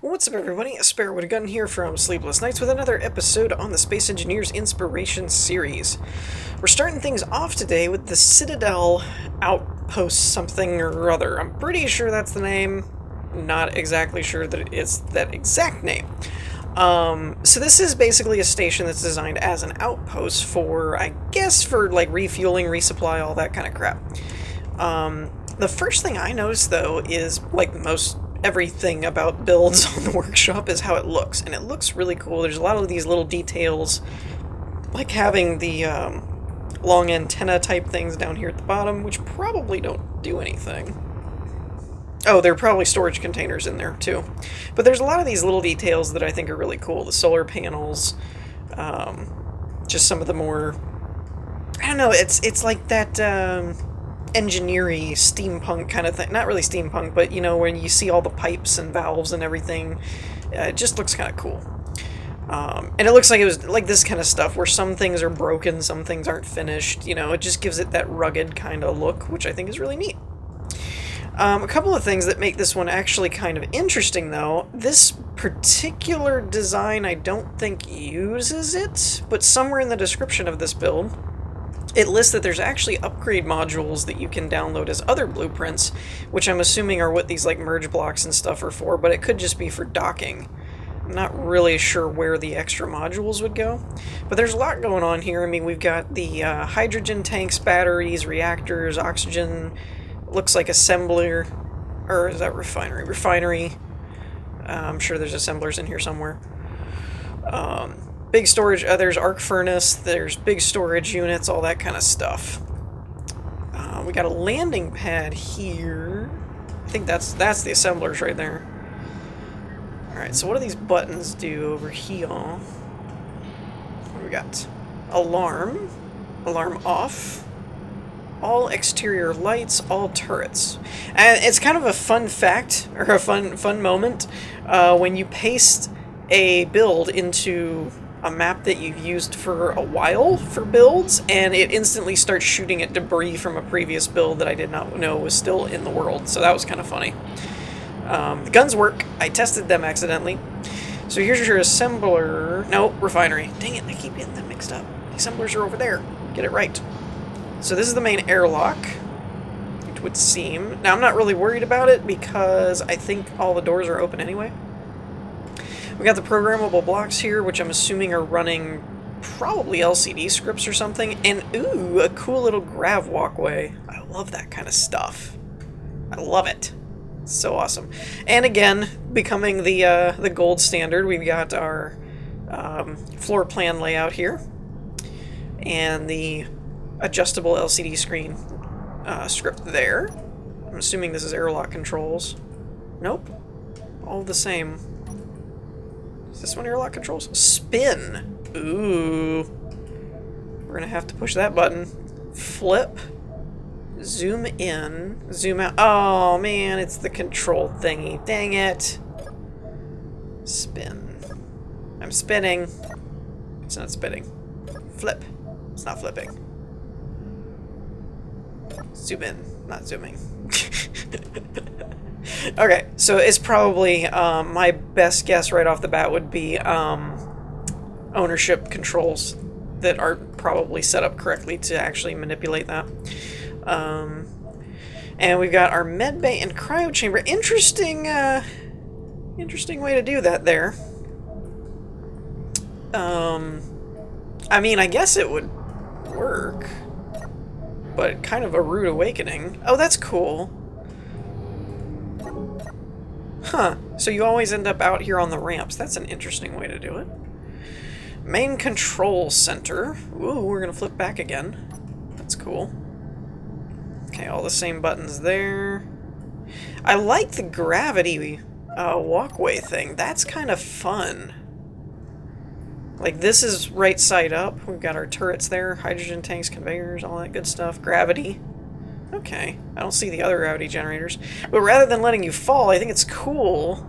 What's up, everybody? A Sparrow with a Gun here from Sleepless Nights with another episode on the Space Engineers Inspiration series. We're starting things off today with the Citadel Outpost something or other. I'm pretty sure that's the name. Not exactly sure that it's that exact name. So this is basically a station that's designed as an outpost for, I guess, for like refueling, resupply, all that kind of crap. The first thing I noticed, though, is like most everything about builds on the workshop is how it looks, and it looks really cool. There's a lot of these little details, like having the long antenna type things down here at the bottom, which probably don't do anything. Oh, there are probably storage containers in there too. But there's a lot of these little details that I think are really cool. The solar panels, just some of the more, I don't know, it's like that engineering steampunk kind of thing. Not really steampunk, but you know, when you see all the pipes and valves and everything, it just looks kind of cool. And it looks like it was like this kind of stuff where some things are broken, some things aren't finished. You know, it just gives it that rugged kind of look, which I think is really neat. A couple of things that make this one actually kind of interesting, though. This particular design I don't think uses it, but somewhere in the description of this build, it lists that there's actually upgrade modules that you can download as other blueprints, which I'm assuming are what these like merge blocks and stuff are for, but it could just be for docking. I'm not really sure where the extra modules would go, but there's a lot going on here. I mean, we've got the hydrogen tanks, batteries, reactors, oxygen, looks like assembler, or is that refinery? Refinery. I'm sure there's assemblers in here somewhere. Big storage, there's arc furnace, there's big storage units, all that kind of stuff. We got a landing pad here. I think that's the assemblers right there. Alright, so what do these buttons do over here? What do we got? Alarm. Alarm off. All exterior lights, all turrets. And it's kind of a fun fact, or a fun moment, when you paste a build into a map that you've used for a while for builds, and it instantly starts shooting at debris from a previous build that I did not know was still in the world, so that was kind of funny. The guns work. I tested them accidentally. So here's your assembler. No, refinery. Dang it, I keep getting them mixed up. The assemblers are over there. Get it right. So this is the main airlock, it would seem. Now, I'm not really worried about it because I think all the doors are open anyway. We got the programmable blocks here, which I'm assuming are running probably LCD scripts or something. And, ooh, a cool little grav walkway. I love that kind of stuff. I love it. It's so awesome. And again, becoming the gold standard, we've got our floor plan layout here. And the adjustable LCD screen script there. I'm assuming this is airlock controls. Nope. All the same. Is this one airlock controls? Spin. Ooh. We're gonna have to push that button. Flip. Zoom in. Zoom out. Oh man, it's the control thingy. Dang it. Spin. I'm spinning. It's not spinning. Flip. It's not flipping. Zoom in. Not zooming. Okay, so it's probably, my best guess right off the bat would be ownership controls that are probably set up correctly to actually manipulate that. And we've got our med bay and cryo chamber. Interesting way to do that there. I mean, I guess it would work, but kind of a rude awakening. Oh, that's cool. Huh, so you always end up out here on the ramps. That's an interesting way to do it. Main control center. Ooh, we're gonna flip back again. That's cool. Okay, all the same buttons there. I like the gravity walkway thing. That's kind of fun. Like, this is right side up. We've got our turrets there, hydrogen tanks, conveyors, all that good stuff. Gravity. Okay, I don't see the other gravity generators. But rather than letting you fall, I think it's cool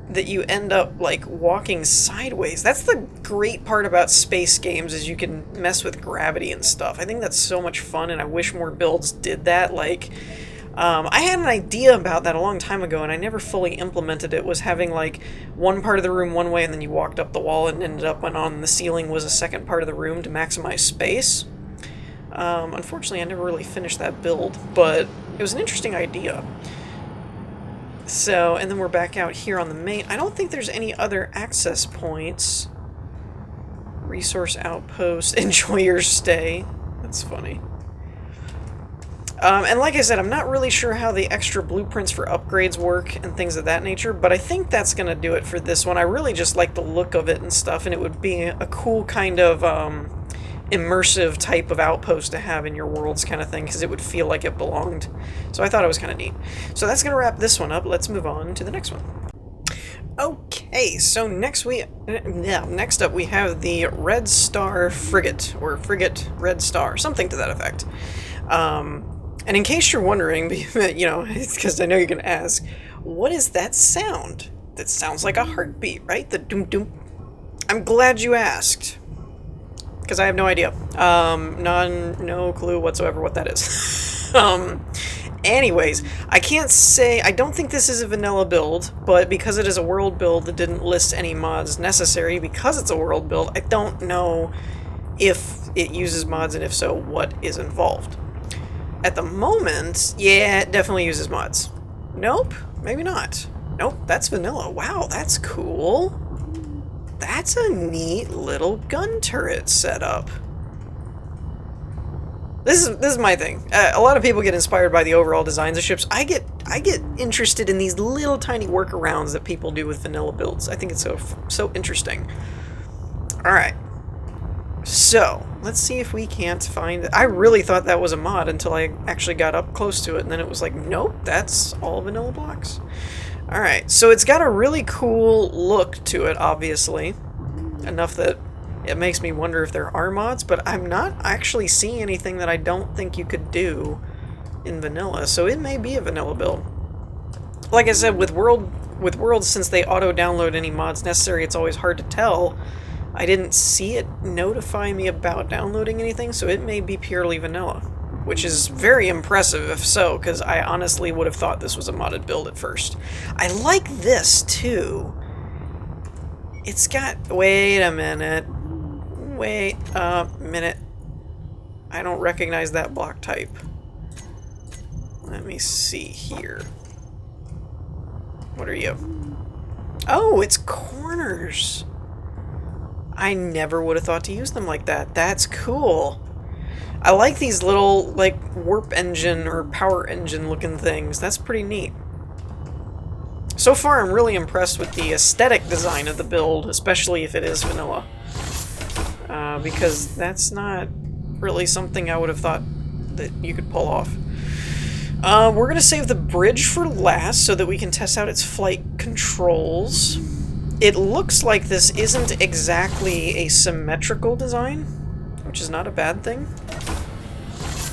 that you end up, like, walking sideways. That's the great part about space games, is you can mess with gravity and stuff. I think that's so much fun, and I wish more builds did that. Like, I had an idea about that a long time ago, and I never fully implemented it, was having, like, one part of the room one way, and then you walked up the wall and ended up when on the ceiling was a second part of the room to maximize space. Unfortunately, I never really finished that build, but it was an interesting idea. So, and then we're back out here on the main. I don't think there's any other access points. Resource outpost, enjoy your stay. That's funny. And like I said, I'm not really sure how the extra blueprints for upgrades work and things of that nature, but I think that's going to do it for this one. I really just like the look of it and stuff, and it would be a cool kind of immersive type of outpost to have in your worlds kind of thing, because it would feel like it belonged. So I thought it was kind of neat. So that's going to wrap this one up. Let's move on to the next one. Okay, so next up we have the Red Star Frigate, or Frigate Red Star, something to that effect. And in case you're wondering, you know, because I know you're going to ask, what is that sound? That sounds like a heartbeat, right? The doom-doom. I'm glad you asked, because I have no idea. No clue whatsoever what that is. Anyways, I can't say, I don't think this is a vanilla build, but because it is a world build that didn't list any mods necessary, because it's a world build, I don't know if it uses mods, and if so, what is involved. At the moment, yeah, it definitely uses mods. Nope, maybe not. Nope, that's vanilla. Wow, that's cool. That's a neat little gun turret setup. This is my thing. A lot of people get inspired by the overall designs of ships. I get interested in these little tiny workarounds that people do with vanilla builds. I think it's so interesting. All right. So, let's see if we can't find it. I really thought that was a mod until I actually got up close to it, and then it was like, nope, that's all vanilla blocks. Alright, so it's got a really cool look to it, obviously. Enough that it makes me wonder if there are mods, but I'm not actually seeing anything that I don't think you could do in vanilla, so it may be a vanilla build. Like I said, with Worlds, since they auto-download any mods necessary, it's always hard to tell. I didn't see it notify me about downloading anything, so it may be purely vanilla. Which is very impressive if so, because I honestly would have thought this was a modded build at first. I like this, too. It's got... Wait a minute. Wait a minute. I don't recognize that block type. Let me see here. What are you? Oh, it's corners. I never would have thought to use them like that. That's cool. I like these little, like, warp engine or power engine looking things. That's pretty neat. So far, I'm really impressed with the aesthetic design of the build, especially if it is vanilla. Because that's not really something I would have thought that you could pull off. We're going to save the bridge for last so that we can test out its flight controls. It looks like this isn't exactly a symmetrical design, which is not a bad thing.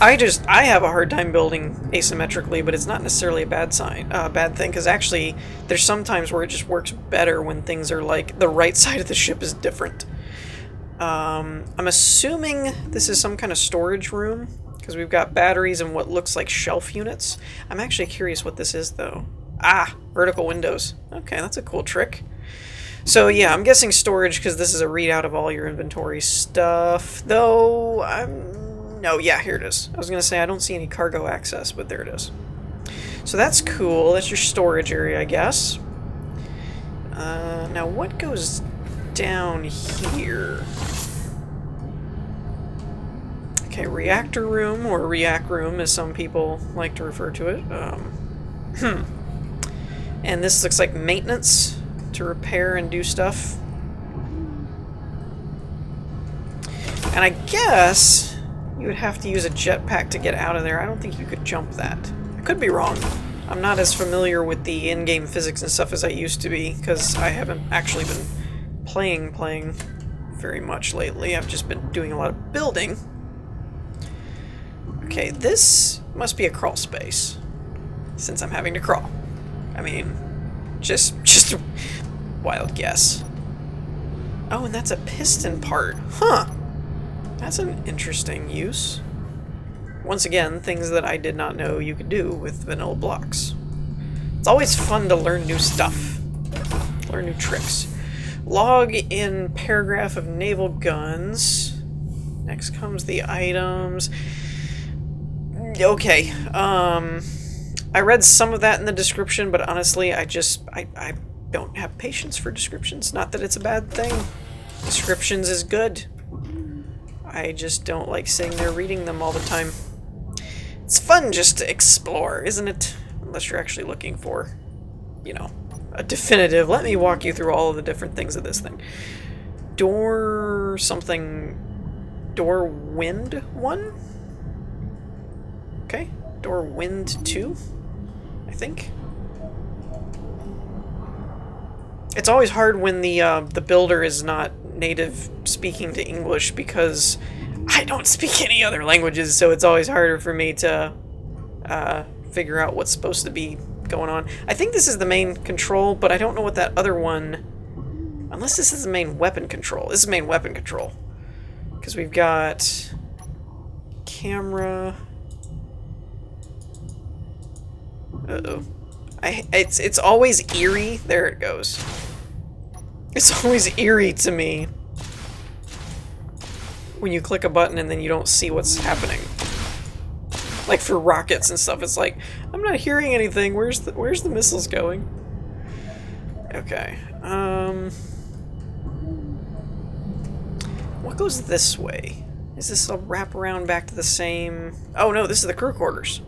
I have a hard time building asymmetrically, but it's not necessarily a bad thing, because actually there's some times where it just works better when things are like the right side of the ship is different. I'm assuming this is some kind of storage room, because we've got batteries and what looks like shelf units. I'm actually curious what this is, though. Ah, vertical windows. Okay, that's a cool trick. So yeah, I'm guessing storage because this is a readout of all your inventory stuff, though no, yeah, here it is. I was going to say I don't see any cargo access, but there it is. So that's cool. That's your storage area, I guess. Now what goes down here? Okay, reactor room, or react room as some people like to refer to it. And this looks like maintenance to repair and do stuff. And I guess you would have to use a jetpack to get out of there. I don't think you could jump that. I could be wrong. I'm not as familiar with the in-game physics and stuff as I used to be, because I haven't actually been playing very much lately. I've just been doing a lot of building. Okay, this must be a crawl space, since I'm having to crawl. I mean, just a wild guess. Oh, and that's a piston part. Huh. That's an interesting use. Once again, things that I did not know you could do with vanilla blocks. It's always fun to learn new stuff. Learn new tricks. Log in paragraph of naval guns. Next comes the items. Okay, I read some of that in the description, but honestly, I don't have patience for descriptions. Not that it's a bad thing. Descriptions is good. I just don't like sitting there reading them all the time. It's fun just to explore, isn't it? Unless you're actually looking for, you know, a definitive. Let me walk you through all of the different things of this thing. Door something. Door wind 1? Okay. Door wind 2, I think. It's always hard when the builder is not native speaking to English because I don't speak any other languages, so it's always harder for me to figure out what's supposed to be going on. I think this is the main control, but I don't know what that other one... Unless this is the main weapon control. This is main weapon control. Because we've got... camera... Uh-oh. It's always eerie. There it goes. It's always eerie to me when you click a button and then you don't see what's happening. Like for rockets and stuff, it's like, I'm not hearing anything. Where's the missiles going? Okay. What goes this way? Is this a wrap around back to the same... Oh no, this is the crew quarters.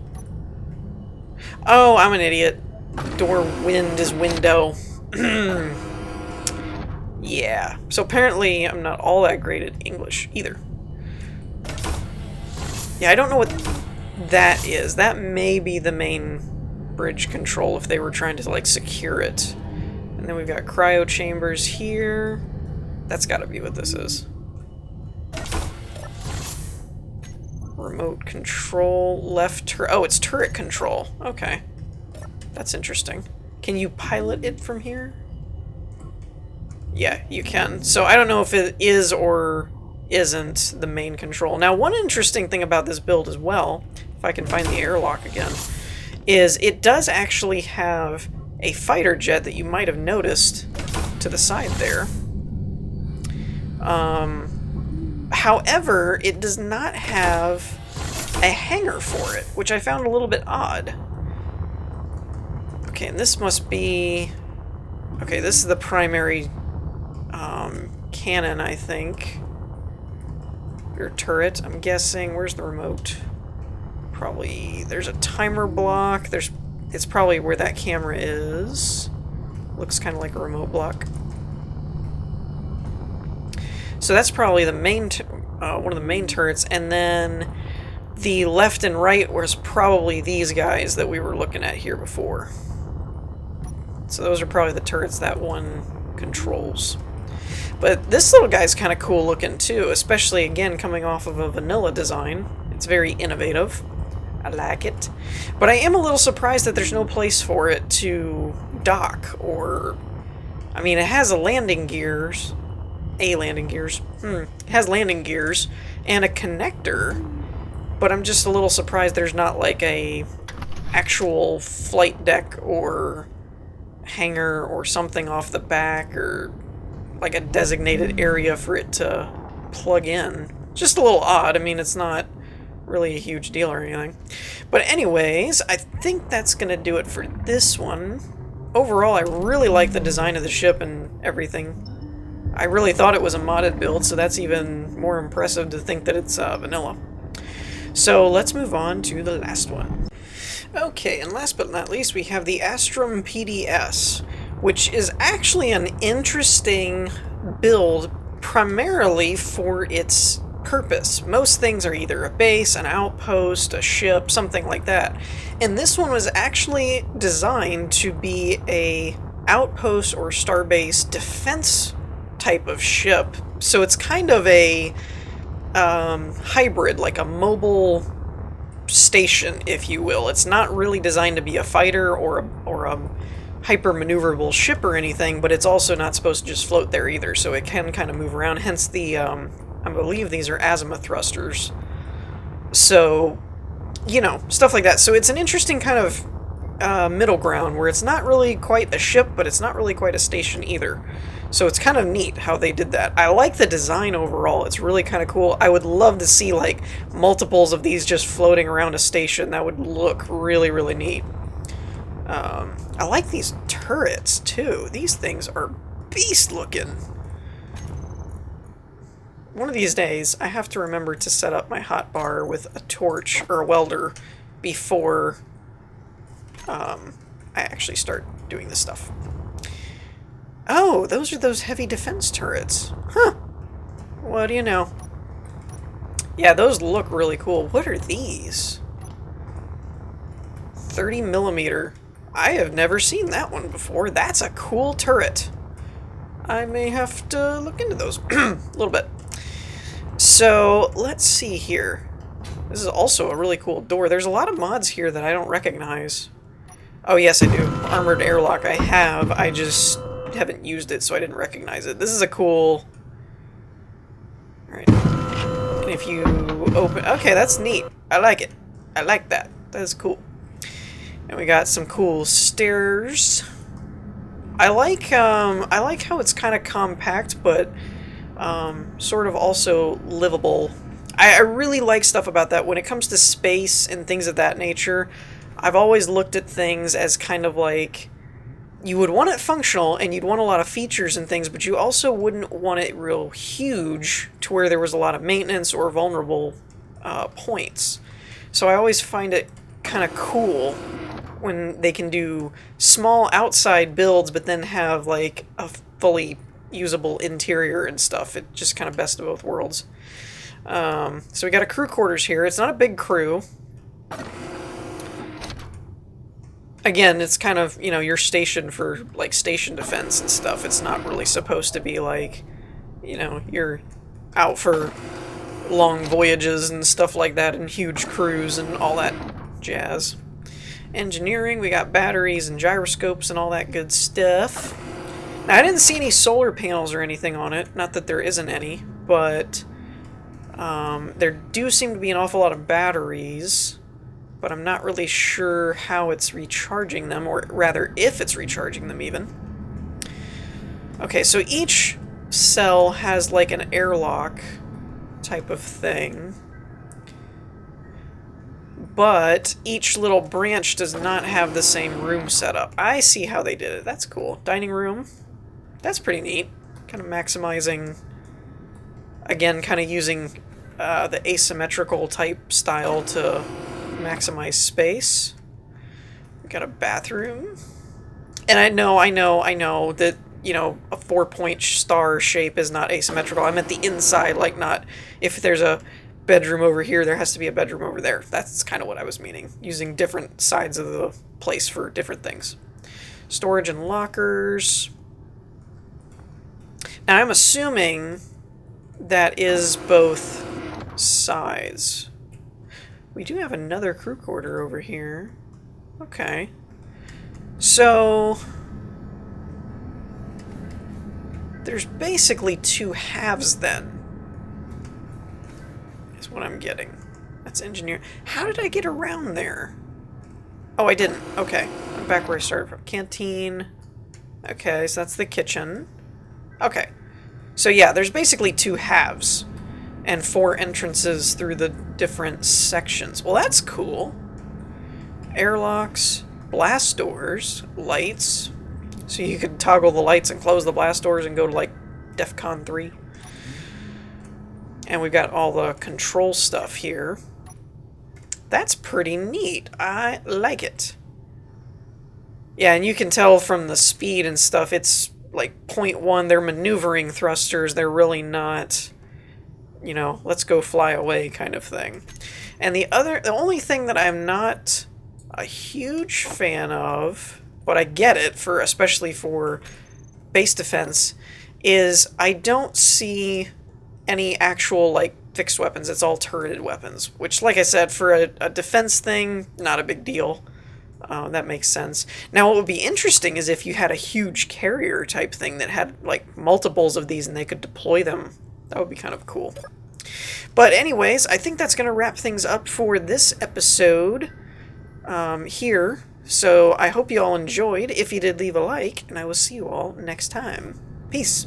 Oh, I'm an idiot. Door wind is window. Yeah. So apparently I'm not all that great at English either. Yeah, I don't know what that is. That may be the main bridge control if they were trying to, like, secure it. And then we've got cryo chambers here. That's gotta be what this is. Remote control, left turret. Oh, it's turret control. Okay. That's interesting. Can you pilot it from here? Yeah, you can. So I don't know if it is or isn't the main control. Now, one interesting thing about this build as well, if I can find the airlock again, is it does actually have a fighter jet that you might have noticed to the side there. However, it does not have a hangar for it, which I found a little bit odd. Okay, and this must be... Okay, this is the primary cannon, I think. Or turret, I'm guessing. Where's the remote? Probably... There's a timer block. It's probably where that camera is. Looks kind of like a remote block. So that's probably the main, one of the main turrets, and then the left and right was probably these guys that we were looking at here before. So those are probably the turrets that one controls. But this little guy's kind of cool looking too, especially again coming off of a vanilla design. It's very innovative. I like it. But I am a little surprised that there's no place for it to dock or... I mean, it has landing gears. It has landing gears and a connector, but I'm just a little surprised there's not like a actual flight deck or hangar or something off the back or like a designated area for it to plug in. Just a little odd. I mean, it's not really a huge deal or anything. But anyways, I think that's gonna do it for this one. Overall, I really like the design of the ship and everything. I really thought it was a modded build, so that's even more impressive to think that it's vanilla. So let's move on to the last one. Okay, and last but not least, we have the Astrum PDS, which is actually an interesting build primarily for its purpose. Most things are either a base, an outpost, a ship, something like that. And this one was actually designed to be a outpost or starbase defense type of ship, so it's kind of a hybrid, like a mobile station, if you will. It's not really designed to be a fighter or a hyper-maneuverable ship or anything, but it's also not supposed to just float there either, so it can kind of move around, hence the, I believe these are azimuth thrusters. So you know, stuff like that. So it's an interesting kind of middle ground where it's not really quite a ship, but it's not really quite a station either. So it's kind of neat how they did that. I like the design overall. It's really kind of cool. I would love to see like multiples of these just floating around a station. That would look really, really neat. I like these turrets too. These things are beast looking. One of these days, I have to remember to set up my hotbar with a torch or a welder before I actually start doing this stuff. Oh, those are those heavy defense turrets. Huh. What do you know? Yeah, those look really cool. What are these? 30 millimeter. I have never seen that one before. That's a cool turret. I may have to look into those a little bit. So, let's see here. This is also a really cool door. There's a lot of mods here that I don't recognize. Oh, yes, I do. Armored airlock I have. I just haven't used it, so I didn't recognize it. This is a cool... Alright. And if you open... Okay, that's neat. I like it. I like that. That is cool. And we got some cool stairs. I like how it's kind of compact, but sort of also livable. I really like stuff about that. When it comes to space and things of that nature, I've always looked at things as kind of like, you would want it functional and you'd want a lot of features and things, but you also wouldn't want it real huge to where there was a lot of maintenance or vulnerable points. So I always find it kind of cool when they can do small outside builds but then have like a fully usable interior and stuff. It just kind of best of both worlds. So we got a crew quarters here. It's not a big crew. Again, it's kind of, you know, your station for like station defense and stuff. It's not really supposed to be like, you know, you're out for long voyages and stuff like that and huge crews and all that jazz. Engineering, we got batteries and gyroscopes and all that good stuff. Now, I didn't see any solar panels or anything on it. Not that there isn't any, but there do seem to be an awful lot of batteries, but I'm not really sure how it's recharging them, or rather, if it's recharging them even. Okay, so each cell has like an airlock type of thing, but each little branch does not have the same room setup. I see how they did it. That's cool. Dining room. That's pretty neat. Kind of maximizing, again, kind of using the asymmetrical type style to maximize space. We got a bathroom. And I know that, you know, a 4-point star shape is not asymmetrical. I meant the inside, like not, if there's a bedroom over here, there has to be a bedroom over there. That's kind of what I was meaning. Using different sides of the place for different things. Storage and lockers. Now I'm assuming that is both sides. We do have another crew quarter over here. Okay. So there's basically two halves then, is what I'm getting. That's engineer. How did I get around there? Oh, I didn't. Okay. I'm back where I started from. Canteen. Okay, so that's the kitchen. Okay. So yeah, there's basically two halves and 4 entrances through the different sections. Well, that's cool. Airlocks, blast doors, lights. So you could toggle the lights and close the blast doors and go to like DEFCON 3. And we've got all the control stuff here. That's pretty neat. I like it. Yeah, and you can tell from the speed and stuff, it's like 0.1. They're maneuvering thrusters. They're really not, you know, let's go fly away kind of thing. And the only thing that I'm not a huge fan of, but I get it, for especially for base defense, is I don't see any actual like fixed weapons. It's all turreted weapons, which, like I said, for a defense thing, not a big deal. That makes sense. Now, what would be interesting is if you had a huge carrier type thing that had like multiples of these and they could deploy them. That would be kind of cool. But anyways, I think that's going to wrap things up for this episode here. So I hope you all enjoyed. If you did, leave a like, and I will see you all next time. Peace.